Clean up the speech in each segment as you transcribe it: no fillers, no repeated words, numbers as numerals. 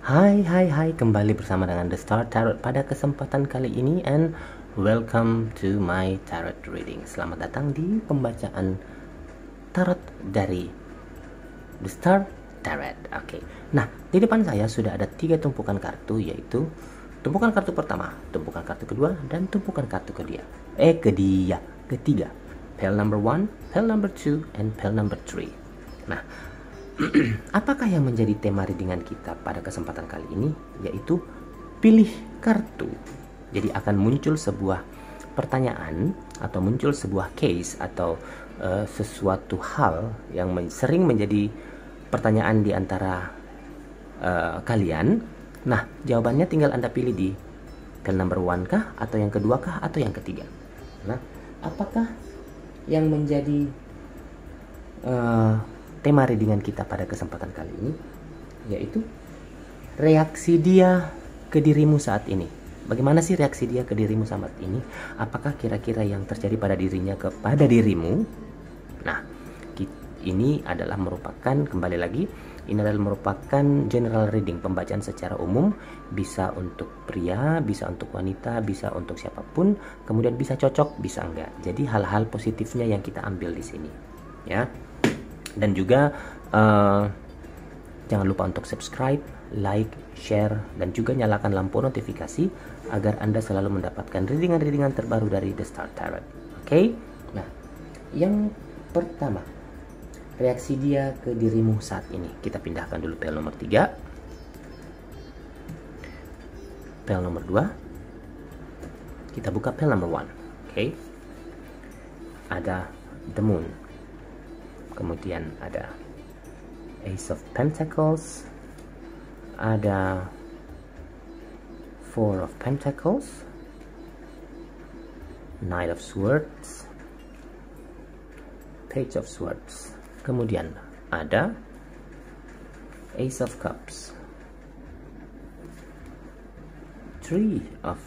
Hai, kembali bersama dengan The Star Tarot pada kesempatan kali ini, and welcome to my tarot reading. Selamat datang di pembacaan tarot dari The Star Tarot. Oke. Nah, di depan saya sudah ada 3 tumpukan kartu, yaitu tumpukan kartu pertama, tumpukan kartu kedua, dan tumpukan kartu ketiga. Pile number 1, pile number 2, and pile number 3. Nah, apakah yang menjadi tema readingan kita pada kesempatan kali ini? Yaitu pilih kartu. Jadi akan muncul sebuah pertanyaan atau muncul sebuah case atau sesuatu hal yang sering menjadi pertanyaan di antara kalian. Nah, jawabannya tinggal Anda pilih di pile number 1 kah, atau yang kedua kah, atau yang ketiga. Nah, apakah yang menjadi tema readingan kita pada kesempatan kali ini, yaitu reaksi dia ke dirimu saat ini. Bagaimana sih reaksi dia ke dirimu saat ini? Apakah kira-kira yang terjadi pada dirinya kepada dirimu? Nah, ini adalah merupakan, kembali lagi, ini adalah merupakan general reading, pembacaan secara umum, bisa untuk pria, bisa untuk wanita, bisa untuk siapapun, kemudian bisa cocok, bisa enggak. Jadi hal-hal positifnya yang kita ambil di sini, ya. Dan juga jangan lupa untuk subscribe, like, share, dan juga nyalakan lampu notifikasi agar Anda selalu mendapatkan readingan-readingan terbaru dari The Star Tarot. Oke? Nah, yang pertama, reaksi dia ke dirimu saat ini. Kita pindahkan dulu pile nomor 3. Pile nomor 2. Kita buka pile nomor 1. Oke? Ada The Moon. Kemudian ada Ace of Pentacles, ada Four of Pentacles, Knight of Swords, Page of Swords. Kemudian ada Ace of Cups, Three of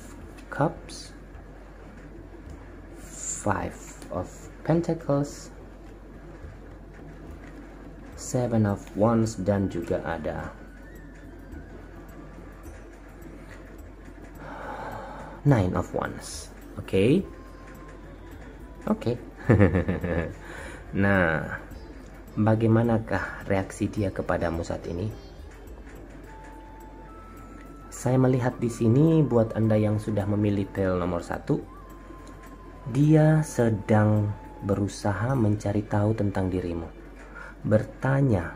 Cups, Five of Pentacles, Seven of Wands, dan juga ada Nine of Wands. Oke. Nah, bagaimanakah reaksi dia kepadamu saat ini? Saya melihat di sini, buat Anda yang sudah memilih pile nomor 1, dia sedang berusaha mencari tahu tentang dirimu. Bertanya,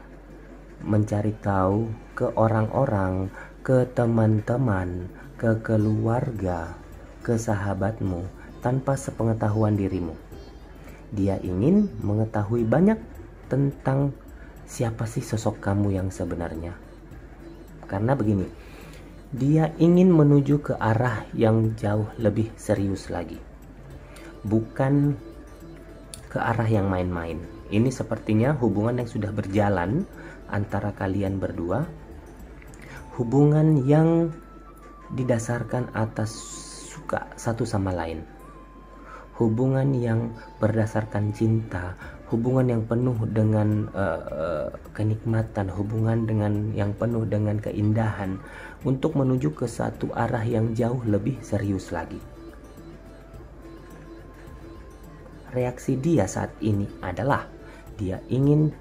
mencari tahu ke orang-orang, ke teman-teman, ke keluarga, ke sahabatmu tanpa sepengetahuan dirimu. Dia ingin mengetahui banyak tentang siapa sih sosok kamu yang sebenarnya. Karena begini, dia ingin menuju ke arah yang jauh lebih serius lagi, bukan ke arah yang main-main. Ini sepertinya hubungan yang sudah berjalan antara kalian berdua, hubungan yang didasarkan atas suka satu sama lain, hubungan yang berdasarkan cinta, hubungan yang penuh dengan kenikmatan, hubungan yang penuh dengan keindahan, untuk menuju ke satu arah yang jauh lebih serius lagi. Reaksi dia saat ini adalah dia ingin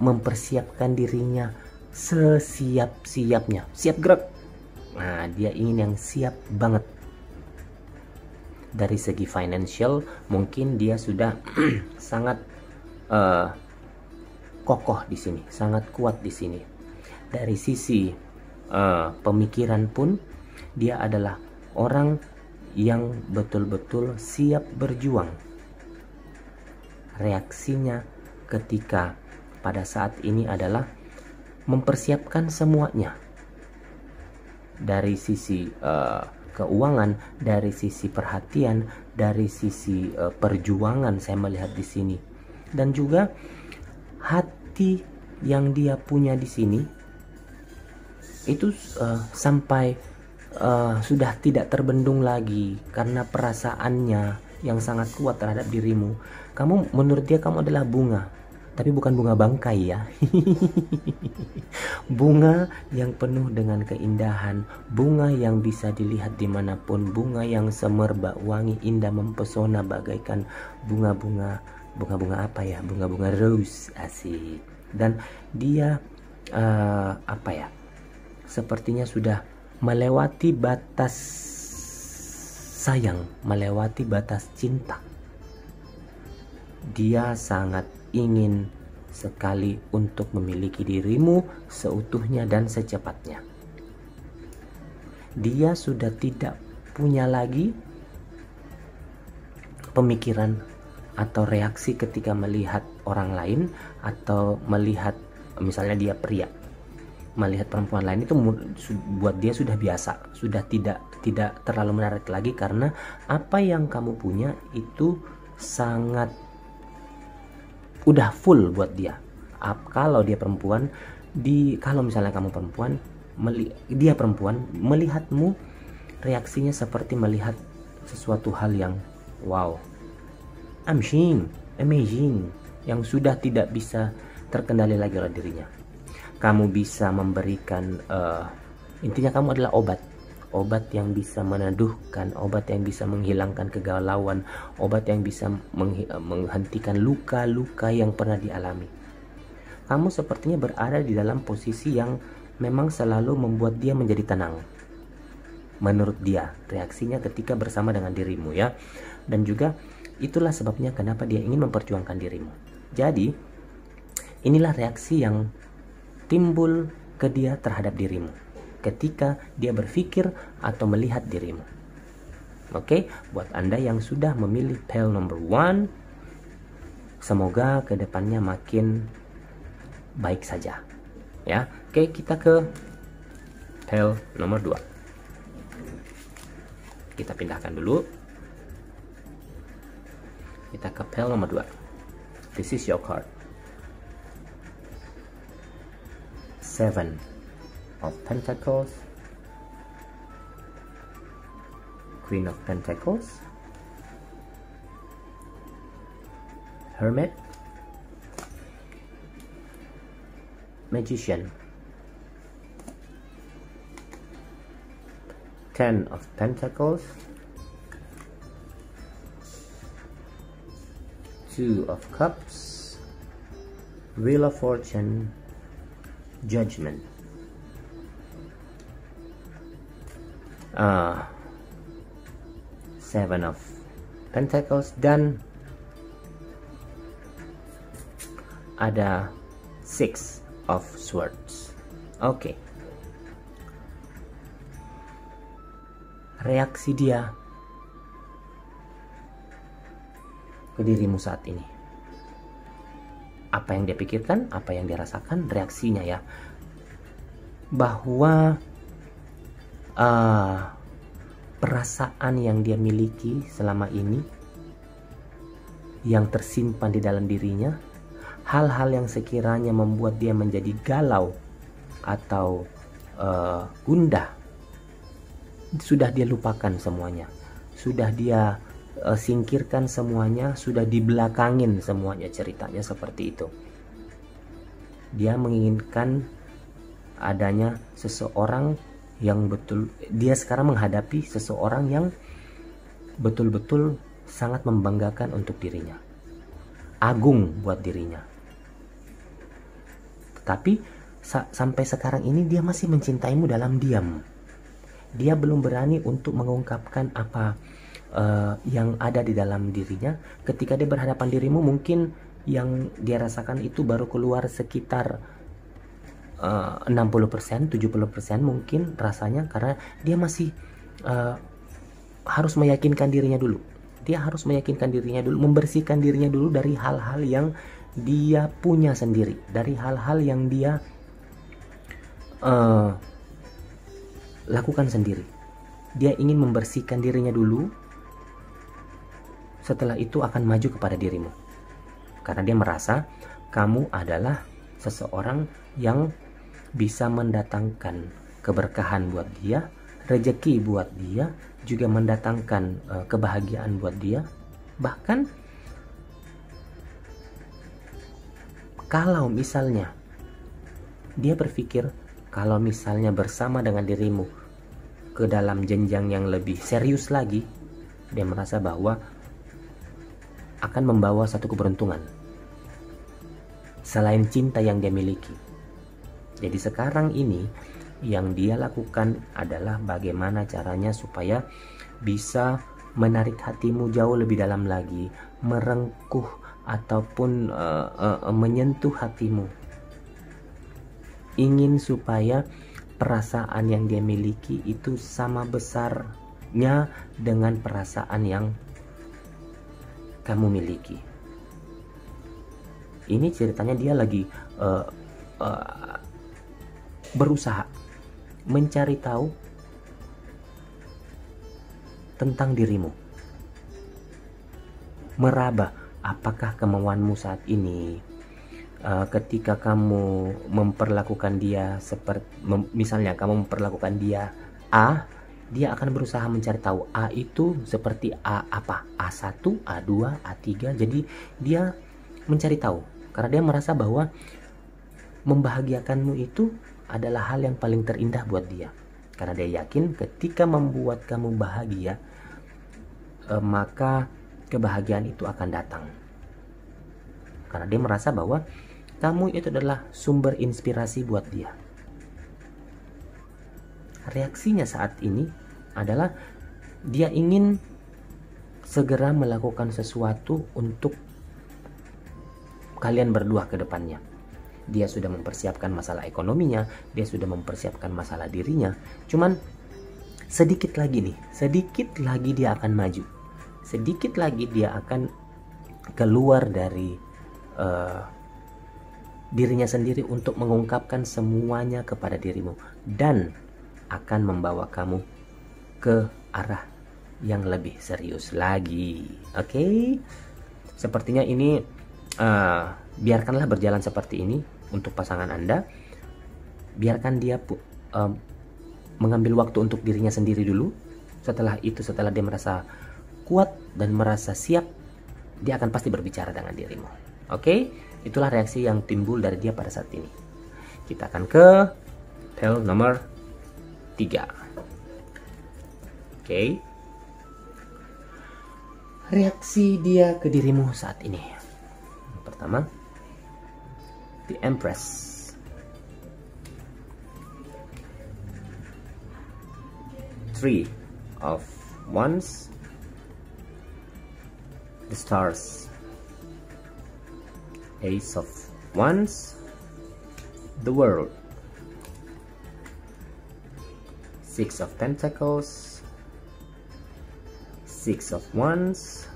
mempersiapkan dirinya sesiap-siapnya, siap gerak. Nah, dia ingin yang siap banget. Dari segi financial, mungkin dia sudah sangat kokoh di sini, sangat kuat di sini. Dari sisi pemikiran pun, dia adalah orang yang betul-betul siap berjuang. Reaksinya ketika pada saat ini adalah mempersiapkan semuanya, dari sisi keuangan, dari sisi perhatian, dari sisi perjuangan saya melihat di sini, dan juga hati yang dia punya di sini itu sampai sudah tidak terbendung lagi karena perasaannya yang sangat kuat terhadap dirimu. Menurut dia kamu adalah bunga, Tapi bukan bunga bangkai ya. Bunga yang penuh dengan keindahan, bunga yang bisa dilihat dimanapun, bunga yang semerbak wangi, indah, mempesona bagaikan bunga-bunga apa ya, bunga-bunga rose, asik. Dan dia apa ya, sepertinya sudah melewati batas sayang, melewati batas cinta. Dia sangat ingin sekali untuk memiliki dirimu seutuhnya dan secepatnya. Dia sudah tidak punya lagi pemikiran atau reaksi ketika melihat orang lain, atau melihat misalnya dia pria melihat perempuan lain itu buat dia sudah biasa, sudah tidak terlalu menarik lagi, karena apa yang kamu punya itu sangat udah full buat dia. Kalau dia perempuan, kalau misalnya kamu perempuan, dia perempuan, melihatmu reaksinya seperti melihat sesuatu hal yang wow, amazing, yang sudah tidak bisa terkendali lagi oleh dirinya. Kamu bisa memberikan intinya kamu adalah obat yang bisa meneduhkan, obat yang bisa menghilangkan kegalauan, obat yang bisa menghentikan luka-luka yang pernah dialami. Kamu sepertinya berada di dalam posisi yang memang selalu membuat dia menjadi tenang. Menurut dia, reaksinya ketika bersama dengan dirimu ya. Dan juga itulah sebabnya kenapa dia ingin memperjuangkan dirimu. Jadi, inilah reaksi yang timbul ke dia terhadap dirimu ketika dia berpikir atau melihat dirimu. Oke, buat Anda yang sudah memilih Pale number 1, semoga kedepannya makin baik saja ya. Oke, kita ke Pale nomor 2. Kita pindahkan dulu. Kita ke Pale nomor 2. This is your card. 7 of Pentacles, Queen of Pentacles, Hermit, Magician, 10 of Pentacles, 2 of Cups, Wheel of Fortune, Judgment. 7 of Pentacles, dan ada 6 of Swords. Oke. Reaksi dia ke dirimu saat ini. Apa yang dia pikirkan, apa yang dia rasakan, reaksinya ya. Bahwa perasaan yang dia miliki selama ini, yang tersimpan di dalam dirinya, hal-hal yang sekiranya membuat dia menjadi galau atau gundah, sudah dia lupakan semuanya. Sudah dia singkirkan semuanya, sudah dibelakangin semuanya, ceritanya seperti itu. Dia menginginkan adanya seseorang yang dia sekarang menghadapi seseorang yang betul-betul sangat membanggakan untuk dirinya, agung buat dirinya. Tetapi sampai sekarang ini dia masih mencintaimu dalam diam. Dia belum berani untuk mengungkapkan apa yang ada di dalam dirinya. Ketika dia berhadapan dirimu, mungkin yang dia rasakan itu baru keluar sekitar 60%, 70% mungkin rasanya, karena dia masih harus meyakinkan dirinya dulu. Dia harus meyakinkan dirinya dulu, membersihkan dirinya dulu dari hal-hal yang dia punya sendiri, dari hal-hal yang dia lakukan sendiri. Dia ingin membersihkan dirinya dulu, setelah itu akan maju kepada dirimu. Karena dia merasa kamu adalah seseorang yang bisa mendatangkan keberkahan buat dia, rezeki buat dia, juga mendatangkan kebahagiaan buat dia. Bahkan Kalau misalnya dia berpikir kalau misalnya bersama dengan dirimu ke dalam jenjang yang lebih serius lagi, dia merasa bahwa akan membawa satu keberuntungan selain cinta yang dia miliki. Jadi sekarang ini yang dia lakukan adalah bagaimana caranya supaya bisa menarik hatimu jauh lebih dalam lagi, merengkuh ataupun menyentuh hatimu. Ingin supaya perasaan yang dia miliki itu sama besarnya dengan perasaan yang kamu miliki. Ini ceritanya dia lagi berusaha mencari tahu tentang dirimu, meraba apakah kemauanmu saat ini. Ketika kamu memperlakukan dia seperti misalnya kamu memperlakukan dia A, dia akan berusaha mencari tahu A itu seperti A apa, A1, A2, A3. Jadi dia mencari tahu karena dia merasa bahwa membahagiakanmu itu adalah hal yang paling terindah buat dia. Karena dia yakin ketika membuat kamu bahagia, maka kebahagiaan itu akan datang. Karena dia merasa bahwa kamu itu adalah sumber inspirasi buat dia. Reaksinya saat ini adalah dia ingin segera melakukan sesuatu untuk kalian berdua ke depannya. Dia sudah mempersiapkan masalah ekonominya, dia sudah mempersiapkan masalah dirinya. Cuman sedikit lagi dia akan maju. Sedikit lagi dia akan keluar dari dirinya sendiri untuk mengungkapkan semuanya kepada dirimu dan akan membawa kamu ke arah yang lebih serius lagi. Oke? Sepertinya ini biarkanlah berjalan seperti ini untuk pasangan Anda. Biarkan dia mengambil waktu untuk dirinya sendiri dulu. Setelah itu, setelah dia merasa kuat dan merasa siap, dia akan pasti berbicara dengan dirimu. Oke? Itulah reaksi yang timbul dari dia pada saat ini. Kita akan ke tel nomor 3. Oke. Reaksi dia ke dirimu saat ini. Pertama, the Empress. Three of Wands, the Stars. Ace of Wands, the World. Six of Pentacles, Six of Wands,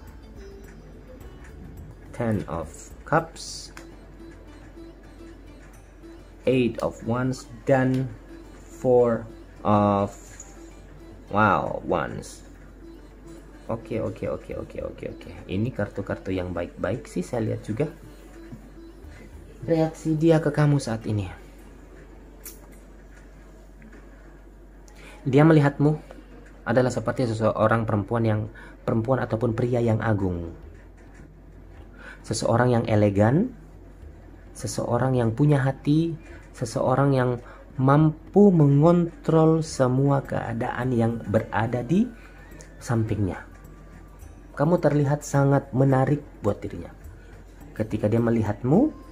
Ten of Cups, Eight of Wands, dan Four of Wands. Oke. Ini kartu-kartu yang baik-baik sih saya lihat juga. Reaksi dia ke kamu saat ini. Dia melihatmu adalah seperti seseorang perempuan ataupun pria yang agung. Seseorang yang elegan, seseorang yang punya hati, seseorang yang mampu mengontrol semua keadaan yang berada di sampingnya. Kamu terlihat sangat menarik buat dirinya. Ketika dia melihatmu,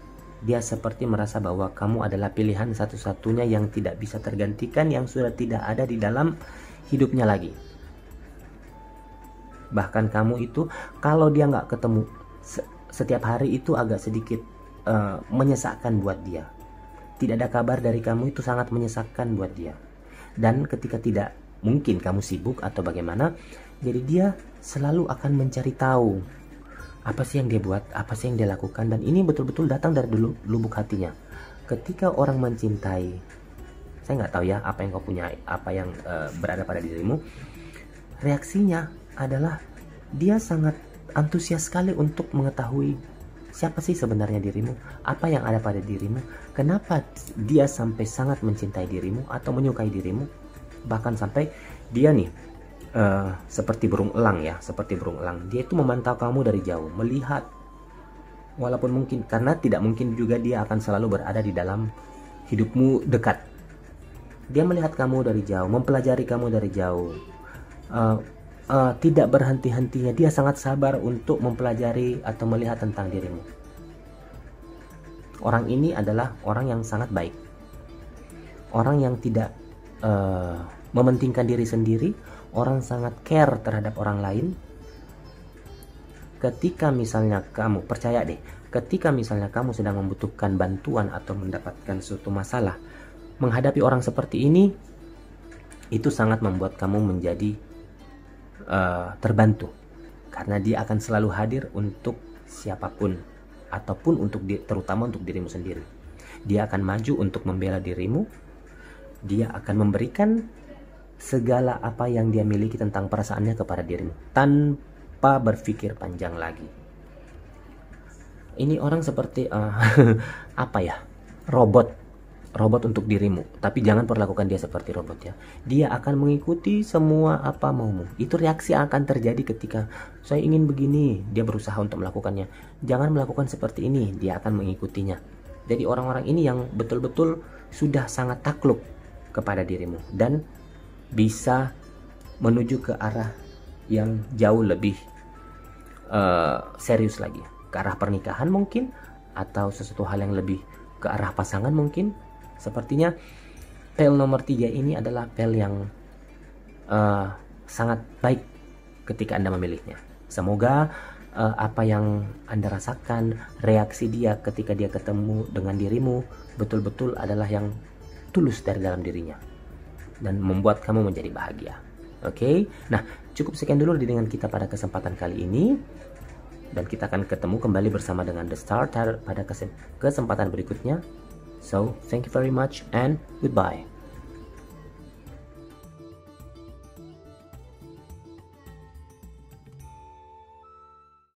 dia seperti merasa bahwa kamu adalah pilihan satu-satunya yang tidak bisa tergantikan, yang sudah tidak ada di dalam hidupnya lagi. Bahkan kamu itu, kalau dia nggak ketemu setiap hari itu agak sedikit menyesakkan buat dia. Tidak ada kabar dari kamu itu sangat menyesakkan buat dia. Dan ketika tidak, mungkin kamu sibuk atau bagaimana, jadi dia selalu akan mencari tahu apa sih yang dia buat, apa sih yang dia lakukan, dan ini betul-betul datang dari lubuk hatinya. Ketika orang mencintai, saya nggak tahu ya apa yang kau punya, apa yang berada pada dirimu, reaksinya adalah dia sangat antusias sekali untuk mengetahui siapa sih sebenarnya dirimu, apa yang ada pada dirimu, kenapa dia sampai sangat mencintai dirimu atau menyukai dirimu, bahkan sampai dia nih seperti burung elang ya, seperti burung elang. Dia itu memantau kamu dari jauh, melihat Walaupun mungkin, karena tidak mungkin juga dia akan selalu berada di dalam hidupmu dekat. Dia melihat kamu dari jauh, mempelajari kamu dari jauh. Tidak berhenti-hentinya, dia sangat sabar untuk mempelajari atau melihat tentang dirimu. Orang ini adalah orang yang sangat baik, orang yang tidak mementingkan diri sendiri, orang sangat care terhadap orang lain. Ketika misalnya kamu, percaya deh, ketika misalnya kamu sedang membutuhkan bantuan atau mendapatkan suatu masalah, menghadapi orang seperti ini, itu sangat membuat kamu menjadi terbantu. Karena dia akan selalu hadir untuk siapapun, ataupun terutama untuk dirimu sendiri. Dia akan maju untuk membela dirimu. Dia akan memberikan segala apa yang dia miliki tentang perasaannya kepada dirimu, tanpa berpikir panjang lagi. Ini orang seperti apa ya, robot untuk dirimu. Tapi jangan perlakukan dia seperti robot ya. Dia akan mengikuti semua apa maumu. Itu reaksi yang akan terjadi ketika saya ingin begini, dia berusaha untuk melakukannya. Jangan melakukan seperti ini, dia akan mengikutinya. Jadi orang-orang ini yang betul-betul sudah sangat takluk kepada dirimu dan bisa menuju ke arah yang jauh lebih serius lagi, ke arah pernikahan mungkin, atau sesuatu hal yang lebih ke arah pasangan mungkin. Sepertinya pel nomor 3 ini adalah pel yang sangat baik ketika Anda memilihnya. Semoga apa yang Anda rasakan, reaksi dia ketika dia ketemu dengan dirimu, betul-betul adalah yang tulus dari dalam dirinya dan membuat kamu menjadi bahagia. Oke? Nah, cukup sekian dulu dengan kita pada kesempatan kali ini, dan kita akan ketemu kembali bersama dengan The Starter pada kesempatan berikutnya. So, thank you very much and goodbye.